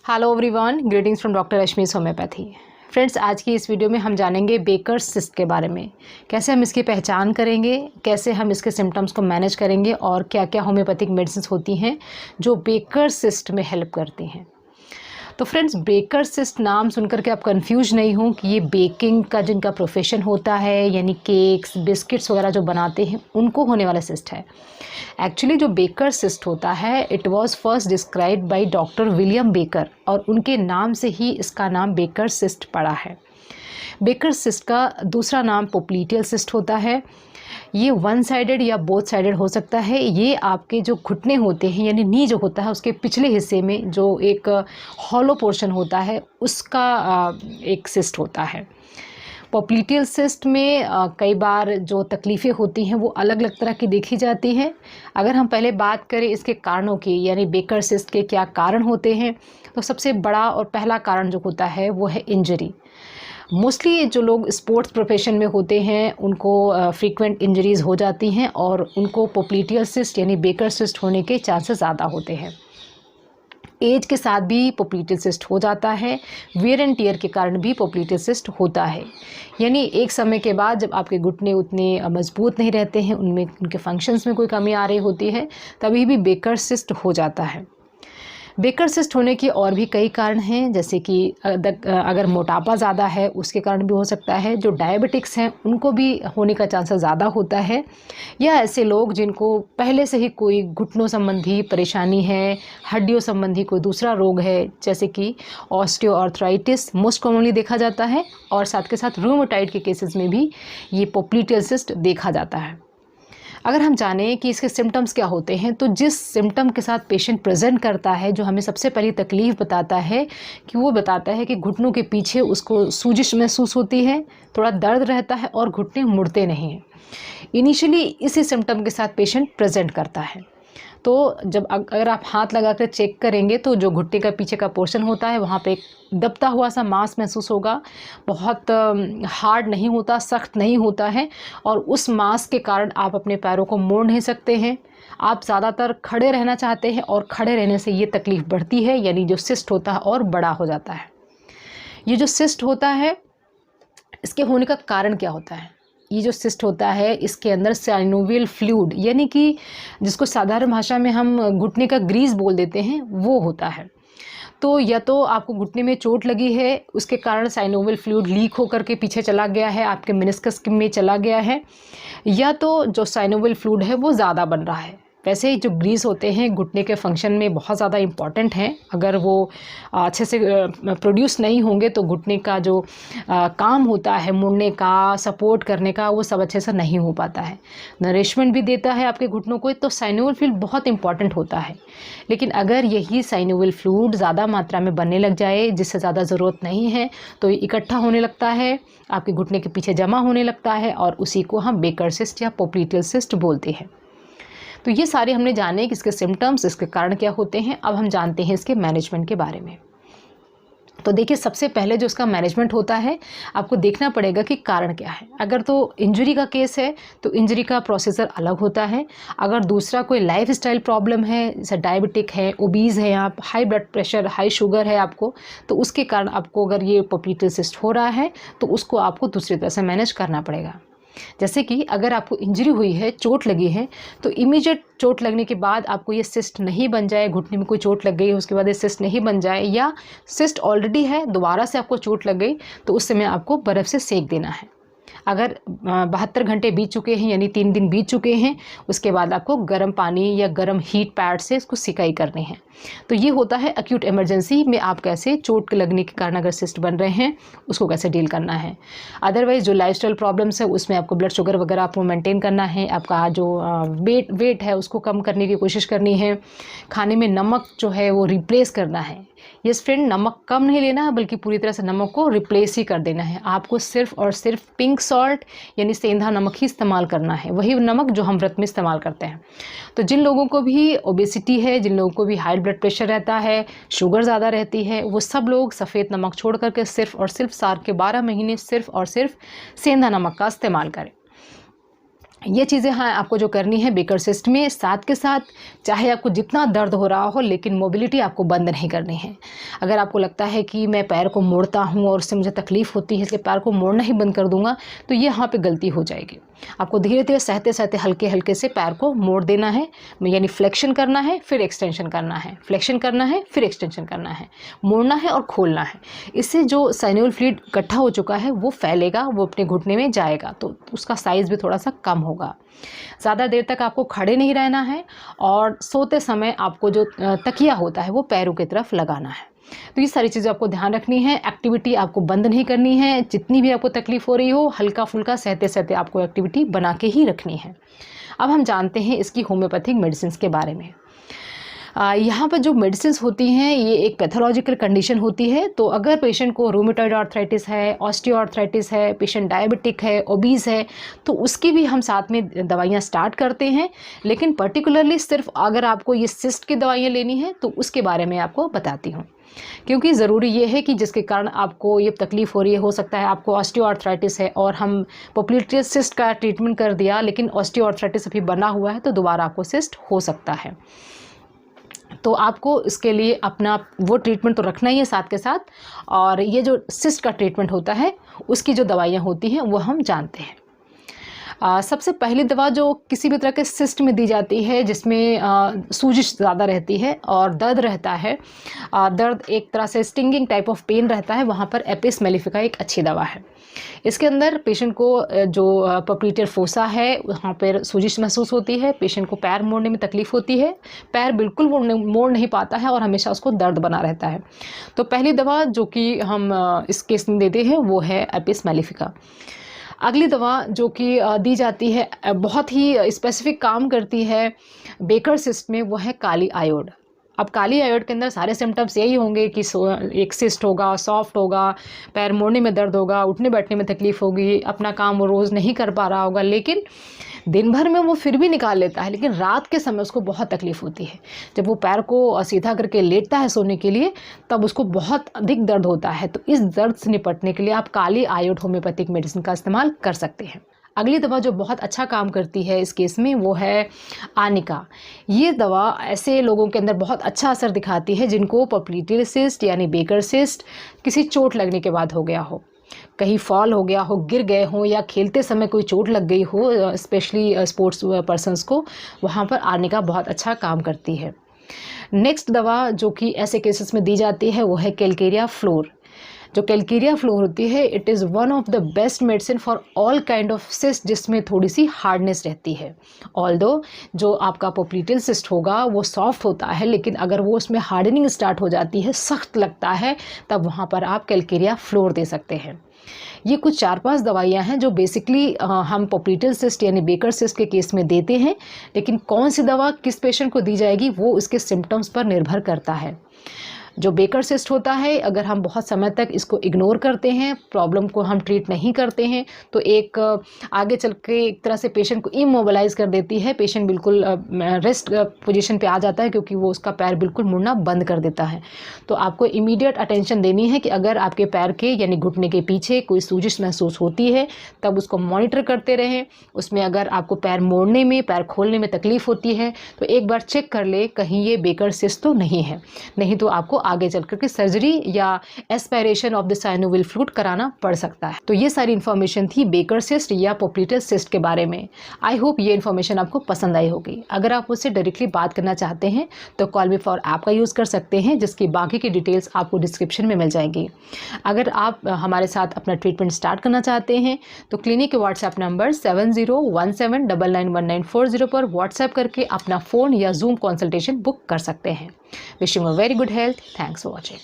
Hello everyone, greetings from doctor Rashmi's homeopathy. Friends, आज की इस वीडियो में हम जानेंगे बेकर्स सिस्ट के बारे में। कैसे हम इसकी पहचान करेंगे, कैसे हम इसके सिम्टम्स को मैनेज करेंगे और क्या क्या होम्योपैथिक मेडिसिन होती हैं जो बेकर्स सिस्ट में हेल्प करती हैं। तो फ्रेंड्स, बेकर्स सिस्ट नाम सुनकर के आप कंफ्यूज नहीं हो कि ये बेकिंग का जिनका प्रोफेशन होता है, यानी केक्स बिस्किट्स वगैरह जो बनाते हैं उनको होने वाला सिस्ट है। एक्चुअली जो बेकर सिस्ट होता है it was first described by doctor William baker और उनके नाम से ही इसका नाम बेकर सिस्ट पड़ा है। बेकर सिस्ट का दूसरा नाम पोप्लीटियल सिस्ट होता है। ये वन साइडेड या बोथ साइडेड हो सकता है। ये आपके जो घुटने होते हैं यानी नी जो होता है उसके पिछले हिस्से में जो एक हॉलो पोर्शन होता है उसका एक सिस्ट होता है। पोप्लीटियल सिस्ट में कई बार जो तकलीफ़ें होती हैं वो अलग अलग तरह की देखी जाती हैं। अगर हम पहले बात करें इसके कारणों की, यानी बेकर सिस्ट के क्या कारण होते हैं, तो सबसे बड़ा और पहला कारण जो होता है वो है इंजरी। मोस्टली जो लोग स्पोर्ट्स प्रोफेशन में होते हैं उनको फ्रीक्वेंट इंजरीज़ हो जाती हैं और उनको पोप्लीटियल सिस्ट यानी बेकर सिस्ट होने के चांसेस ज़्यादा होते हैं। एज के साथ भी पोप्लीटियल सिस्ट हो जाता है, वियर एंड टियर के कारण भी पोप्लीटियल सिस्ट होता है। यानी एक समय के बाद जब आपके घुटने उतने मजबूत नहीं रहते हैं, उनमें उनके फंक्शंस में कोई कमी आ रही होती है, तभी भी बेकर सिस्ट हो जाता है। बेकर सिस्ट होने के और भी कई कारण हैं, जैसे कि अगर मोटापा ज़्यादा है उसके कारण भी हो सकता है। जो डायबिटिक्स हैं उनको भी होने का चांसेस ज़्यादा होता है, या ऐसे लोग जिनको पहले से ही कोई घुटनों संबंधी परेशानी है, हड्डियों संबंधी कोई दूसरा रोग है, जैसे कि ऑस्टियोआर्थराइटिस मोस्ट कॉमनली देखा जाता है, और साथ के साथ रूमेटॉइड के केसेस में भी ये पोप्लीटियल सिस्ट देखा जाता है। अगर हम जानें कि इसके सिम्टम्स क्या होते हैं, तो जिस सिम्टम के साथ पेशेंट प्रेजेंट करता है जो हमें सबसे पहली तकलीफ़ बताता है कि वो बताता है कि घुटनों के पीछे उसको सूजिश महसूस होती है, थोड़ा दर्द रहता है और घुटने मुड़ते नहीं हैं। इनिशियली इसी सिम्टम के साथ पेशेंट प्रेजेंट करता है। तो जब अगर आप हाथ लगाकर चेक करेंगे तो जो घुटने का पीछे का पोर्शन होता है वहाँ पे एक दबता हुआ सा मांस महसूस होगा। बहुत हार्ड नहीं होता, सख्त नहीं होता है, और उस मांस के कारण आप अपने पैरों को मोड़ नहीं सकते हैं। आप ज़्यादातर खड़े रहना चाहते हैं और खड़े रहने से ये तकलीफ़ बढ़ती है, यानी जो सिस्ट होता है और बड़ा हो जाता है। ये जो सिस्ट होता है इसके होने का कारण क्या होता है? ये जो सिस्ट होता है इसके अंदर साइनोवियल फ्लूइड, यानी कि जिसको साधारण भाषा में हम घुटने का ग्रीस बोल देते हैं, वो होता है। तो या तो आपको घुटने में चोट लगी है, उसके कारण साइनोवियल फ्लूइड लीक होकर के पीछे चला गया है, आपके मेनिस्कस में चला गया है, या तो जो साइनोवियल फ्लूइड है वो ज़्यादा बन रहा है। वैसे ही जो ग्रीस होते हैं घुटने के फंक्शन में बहुत ज़्यादा इम्पॉर्टेंट हैं। अगर वो अच्छे से प्रोड्यूस नहीं होंगे तो घुटने का जो काम होता है मुड़ने का, सपोर्ट करने का, वो सब अच्छे से नहीं हो पाता है। नरिशमेंट भी देता है आपके घुटनों को, तो साइनोवियल फ्लूइड बहुत इंपॉर्टेंट होता है। लेकिन अगर यही साइनोवियल फ्लूइड ज़्यादा मात्रा में बनने लग जाए, जिससे ज़्यादा ज़रूरत नहीं है, तो ये इकट्ठा होने लगता है, आपके घुटने के पीछे जमा होने लगता है, और उसी को हम बेकर सिस्ट या पोप्लीटियल सिस्ट बोलते हैं। तो ये सारे हमने जाने कि इसके सिम्टम्स, इसके कारण क्या होते हैं। अब हम जानते हैं इसके मैनेजमेंट के बारे में। तो देखिए, सबसे पहले जो इसका मैनेजमेंट होता है, आपको देखना पड़ेगा कि कारण क्या है। अगर तो इंजरी का केस है तो इंजरी का प्रोसीजर अलग होता है। अगर दूसरा कोई लाइफस्टाइल प्रॉब्लम है, जैसे डायबिटिक है, ओबीज़ है, आप high blood pressure, high sugar है आपको, तो उसके कारण आपको अगर ये पोप्लीटियल सिस्ट हो रहा है तो उसको आपको दूसरी तरह से मैनेज करना पड़ेगा। जैसे कि अगर आपको इंजरी हुई है, चोट लगी है, तो इमीडिएट चोट लगने के बाद आपको ये सिस्ट नहीं बन जाए, घुटने में कोई चोट लग गई है उसके बाद ये सिस्ट नहीं बन जाए, या सिस्ट ऑलरेडी है दोबारा से आपको चोट लग गई, तो उस समय आपको बर्फ़ से सेक देना है। अगर 72 घंटे बीत चुके हैं यानी 3 दिन बीत चुके हैं, उसके बाद आपको गर्म पानी या गर्म हीट पैड से इसको सिकाई करनी है। तो ये होता है एक्यूट इमरजेंसी में आप कैसे चोट लगने के कारण अगर सिस्ट बन रहे हैं उसको कैसे डील करना है। अदरवाइज़ जो लाइफस्टाइल प्रॉब्लम्स है उसमें आपको ब्लड शुगर वगैरह आपको मेंटेन करना है, आपका जो वेट है उसको कम करने की कोशिश करनी है, खाने में नमक जो है वो रिप्लेस करना है। यस फ्रेंड, नमक कम नहीं लेना है बल्कि पूरी तरह से नमक को रिप्लेस ही कर देना है। आपको सिर्फ और सिर्फ पिंक सॉल्ट यानी सेंधा नमक ही इस्तेमाल करना है, वही नमक जो हम व्रत में इस्तेमाल करते हैं। तो जिन लोगों को भी ओबेसिटी है, जिन लोगों को भी हाई ब्लड प्रेशर रहता है, शुगर ज़्यादा रहती है, वो सब लोग सफ़ेद नमक छोड़ करके सिर्फ और सिर्फ साल के 12 महीने सिर्फ और सिर्फ सेंधा नमक का इस्तेमाल करें। ये चीज़ें हाँ आपको जो करनी है बेकर सिस्ट में, साथ के साथ चाहे आपको जितना दर्द हो रहा हो लेकिन मोबिलिटी आपको बंद नहीं करनी है। अगर आपको लगता है कि मैं पैर को मोड़ता हूँ और उससे मुझे तकलीफ़ होती है इसलिए पैर को मोड़ना ही बंद कर दूंगा, तो ये यहाँ पे गलती हो जाएगी। आपको धीरे धीरे सहते सहते हल्के हल्के से पैर को मोड़ देना है, यानी फ्लेक्शन करना है फिर एक्सटेंशन करना है, फ्लेक्शन करना है फिर एक्सटेंशन करना है, मोड़ना है और खोलना है। इससे जो साइनोवियल फ्लूइड इकट्ठा हो चुका है वो फैलेगा, वो अपने घुटने में जाएगा, तो उसका साइज़ भी थोड़ा सा कम होगा। ज़्यादा देर तक आपको खड़े नहीं रहना है और सोते समय आपको जो तकिया होता है वो पैरों की तरफ लगाना है। तो ये सारी चीज़ें आपको ध्यान रखनी है। एक्टिविटी आपको बंद नहीं करनी है, जितनी भी आपको तकलीफ़ हो रही हो हल्का फुल्का सहते सहते आपको एक्टिविटी बना के ही रखनी है। अब हम जानते हैं इसकी होम्योपैथिक मेडिसिन के बारे में। यहाँ पर जो मेडिसिन्स होती हैं ये एक पैथोलॉजिकल कंडीशन होती है। तो अगर पेशेंट को रूमेटॉइड आर्थराइटिस है, ऑस्टियोआर्थराइटिस है, पेशेंट डायबिटिक है, ओबीज है, तो उसकी भी हम साथ में दवाइयाँ स्टार्ट करते हैं। लेकिन पर्टिकुलरली सिर्फ अगर आपको ये सिस्ट की दवाइयाँ लेनी है तो उसके बारे में आपको बताती हूँ, क्योंकि ज़रूरी ये है कि जिसके कारण आपको ये तकलीफ़ हो रही है, हो सकता है आपको ऑस्टियोआर्थराइटिस है और हम पोप्लिटेरियस सिस्ट का ट्रीटमेंट कर दिया लेकिन ऑस्टियोआर्थराइटिस अभी बना हुआ है तो दोबारा आपको सिस्ट हो सकता है। तो आपको इसके लिए अपना वो ट्रीटमेंट तो रखना ही है साथ के साथ, और ये जो सिस्ट का ट्रीटमेंट होता है उसकी जो दवाइयाँ होती हैं वो हम जानते हैं। सबसे पहली दवा जो किसी भी तरह के सिस्ट में दी जाती है जिसमें सूजिश ज़्यादा रहती है और दर्द रहता है, दर्द एक तरह से स्टिंगिंग टाइप ऑफ पेन रहता है, वहाँ पर एपिस मेलिफिका एक अच्छी दवा है। इसके अंदर पेशेंट को जो पोप्लिटेयर फोसा है वहाँ पर सूजिश महसूस होती है, पेशेंट को पैर मोड़ने में तकलीफ़ होती है, पैर बिल्कुल मोड़ नहीं पाता है और हमेशा उसको दर्द बना रहता है। तो पहली दवा जो कि हम इस केस में देते हैं वो है एपिस मेलिफिका। अगली दवा जो कि दी जाती है, बहुत ही स्पेसिफिक काम करती है बेकर सिस्ट में, वो है काली आयोड। अब काली आयोड के अंदर सारे सिम्टम्स यही होंगे कि एक सिस्ट होगा, सॉफ्ट होगा, पैर मोड़ने में दर्द होगा, उठने बैठने में तकलीफ़ होगी, अपना काम वो रोज़ नहीं कर पा रहा होगा, लेकिन दिन भर में वो फिर भी निकाल लेता है, लेकिन रात के समय उसको बहुत तकलीफ़ होती है। जब वो पैर को सीधा करके लेटता है सोने के लिए तब उसको बहुत अधिक दर्द होता है। तो इस दर्द से निपटने के लिए आप काली आयोड होम्योपैथिक मेडिसिन का इस्तेमाल कर सकते हैं। अगली दवा जो बहुत अच्छा काम करती है इस केस में वो है आनिका। ये दवा ऐसे लोगों के अंदर बहुत अच्छा असर दिखाती है जिनको पोप्लिटेरियल सिस्ट यानी बेकर सिस्ट किसी चोट लगने के बाद हो गया हो, कहीं फॉल हो गया हो, गिर गए हों या खेलते समय कोई चोट लग गई हो, स्पेशली स्पोर्ट्स पर्सन्स को, वहाँ पर आर्निका बहुत अच्छा काम करती है। नेक्स्ट दवा जो कि ऐसे केसेस में दी जाती है वो है कैलकेरिया फ्लोर। जो कैलकेरिया फ्लोर होती है it is one of the best medicine for all kind of cyst जिसमें थोड़ी सी हार्डनेस रहती है। ऑल्दो जो आपका पोप्लिटेरियल सिस्ट होगा वो सॉफ्ट होता है, लेकिन अगर वो उसमें हार्डनिंग स्टार्ट हो जाती है, सख्त लगता है, तब वहाँ पर आप कैलकेरिया फ्लोर दे सकते हैं। ये कुछ 4-5 दवाइयाँ हैं जो बेसिकली हम पोप्लिटेरियल सिस्ट यानी बेकर सिस्ट के केस में देते हैं, लेकिन कौन सी दवा किस पेशेंट को दी जाएगी वो उसके सिम्टम्स पर निर्भर करता है। जो बेकर सिस्ट होता है अगर हम बहुत समय तक इसको इग्नोर करते हैं, प्रॉब्लम को हम ट्रीट नहीं करते हैं, तो एक आगे चल के एक तरह से पेशेंट को इमोबिलाइज कर देती है। पेशेंट बिल्कुल रेस्ट पोजीशन पे आ जाता है क्योंकि वो उसका पैर बिल्कुल मुड़ना बंद कर देता है। तो आपको इमीडिएट अटेंशन देनी है कि अगर आपके पैर के यानी घुटने के पीछे कोई सूजिश महसूस होती है तब उसको मॉनिटर करते रहें। उसमें अगर आपको पैर मोड़ने में, पैर खोलने में तकलीफ़ होती है तो एक बार चेक कर ले कहीं ये बेकर सिस्ट तो नहीं है, नहीं तो आपको आगे चल करके सर्जरी या aspiration of the synovial fluid कराना पड़ सकता है। तो ये सारी इन्फॉर्मेशन थी बेकर सिस्ट या पोप्लिटेरियल सिस्ट के बारे में। आई होप ये इन्फॉर्मेशन आपको पसंद आई होगी। अगर आप मुझसे डायरेक्टली बात करना चाहते हैं तो कॉल मी फॉर ऐप का यूज़ कर सकते हैं, जिसकी बाकी की डिटेल्स आपको डिस्क्रिप्शन में मिल जाएंगी। अगर आप हमारे साथ अपना ट्रीटमेंट स्टार्ट करना चाहते हैं तो क्लिनिक के व्हाट्सएप नंबर 7017991940 पर व्हाट्सएप करके अपना फ़ोन या जूम कंसल्टेशन बुक कर सकते हैं। Wishing a very good health. Thanks for watching.